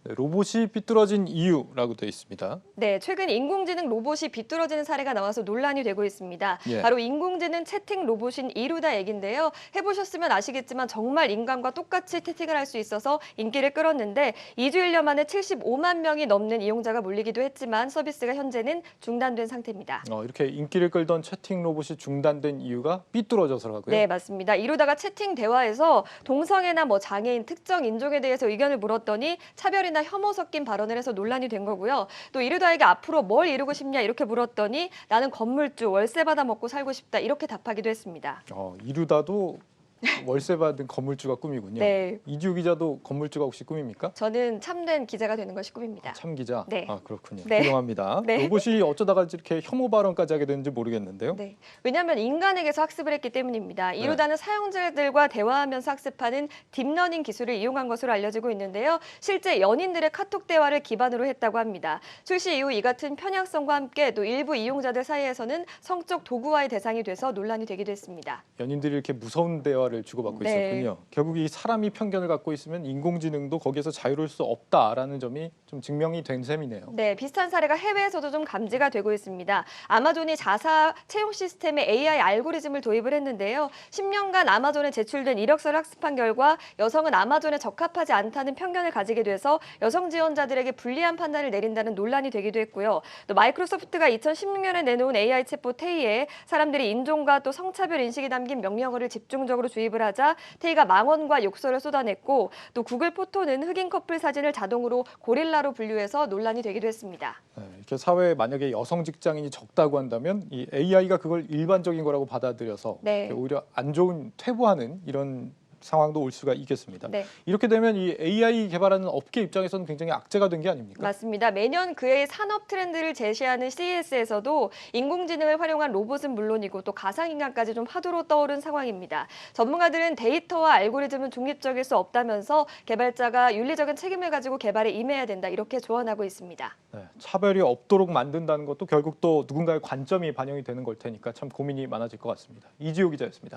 네, 로봇이 삐뚤어진 이유라고 되어 있습니다. 네, 최근 인공지능 로봇이 비뚤어지는 사례가 나와서 논란이 되고 있습니다. 예. 바로 인공지능 채팅 로봇인 이루다 얘긴데요. 해보셨으면 아시겠지만 정말 인간과 똑같이 채팅을 할 수 있어서 인기를 끌었는데 2주 1년 만에 75만 명이 넘는 이용자가 몰리기도 했지만 서비스가 현재는 중단된 상태입니다. 이렇게 인기를 끌던 채팅 로봇이 중단된 이유가 삐뚤어져서라고요? 네, 맞습니다. 이루다가 채팅 대화에서 동성애나 장애인, 특정 인종에 대해서 의견을 물었더니 차별이나 혐오 섞인 발언을 해서 논란이 된 거고요. 또 이루다에게 앞으로 뭘 이루고 싶냐 이렇게 물었더니 나는 건물주, 월세 받아 먹고 살고 싶다 이렇게 답하기도 했습니다. 이루다도 월세 받은 건물주가 꿈이군요. 네. 이지우 기자도 건물주가 혹시 꿈입니까? 저는 참된 기자가 되는 것이 꿈입니다. 참 기자? 네. 그렇군요. 네. 훌륭합니다. 네. 로봇이 어쩌다가 이렇게 혐오 발언까지 하게 됐는지 모르겠는데요. 네, 왜냐하면 인간에게서 학습을 했기 때문입니다. 이루다는 사용자들과 대화하면서 학습하는 딥러닝 기술을 이용한 것으로 알려지고 있는데요. 실제 연인들의 카톡 대화를 기반으로 했다고 합니다. 출시 이후 이 같은 편향성과 함께 또 일부 이용자들 사이에서는 성적 도구화의 대상이 돼서 논란이 되기도 했습니다. 연인들이 이렇게 무서운 대화를 주고받고 네. 있었군요. 결국 이 사람이 편견을 갖고 있으면 인공지능도 거기에서 자유로울 수 없다라는 점이 좀 증명이 된 셈이네요. 네, 비슷한 사례가 해외에서도 좀 감지가 되고 있습니다. 아마존이 자사 채용 시스템에 AI 알고리즘을 도입을 했는데요. 10년간 아마존에 제출된 이력서를 학습한 결과 여성은 아마존에 적합하지 않다는 편견을 가지게 돼서 여성 지원자들에게 불리한 판단을 내린다는 논란이 되기도 했고요. 또 마이크로소프트가 2016년에 내놓은 AI 챗봇 테이에 사람들이 인종과 또 성차별 인식이 담긴 명령어를 집중적으로 주입을 하자 테이가 망언과 욕설을 쏟아냈고 또 구글 포토는 흑인 커플 사진을 자동으로 고릴라로 분류해서 논란이 되기도 했습니다. 네, 이렇게 사회에 만약에 여성 직장인이 적다고 한다면 이 AI가 그걸 일반적인 거라고 받아들여서 네. 오히려 안 좋은 퇴보하는 이런 상황도 올 수가 있겠습니다. 네. 이렇게 되면 이 AI 개발하는 업계 입장에서는 굉장히 악재가 된 게 아닙니까? 맞습니다. 매년 그의 산업 트렌드를 제시하는 CES에서도 인공지능을 활용한 로봇은 물론이고 또 가상인간까지 좀 화두로 떠오른 상황입니다. 전문가들은 데이터와 알고리즘은 중립적일 수 없다면서 개발자가 윤리적인 책임을 가지고 개발에 임해야 된다 이렇게 조언하고 있습니다. 네, 차별이 없도록 만든다는 것도 결국 또 누군가의 관점이 반영이 되는 걸 테니까 참 고민이 많아질 것 같습니다. 이지호 기자였습니다.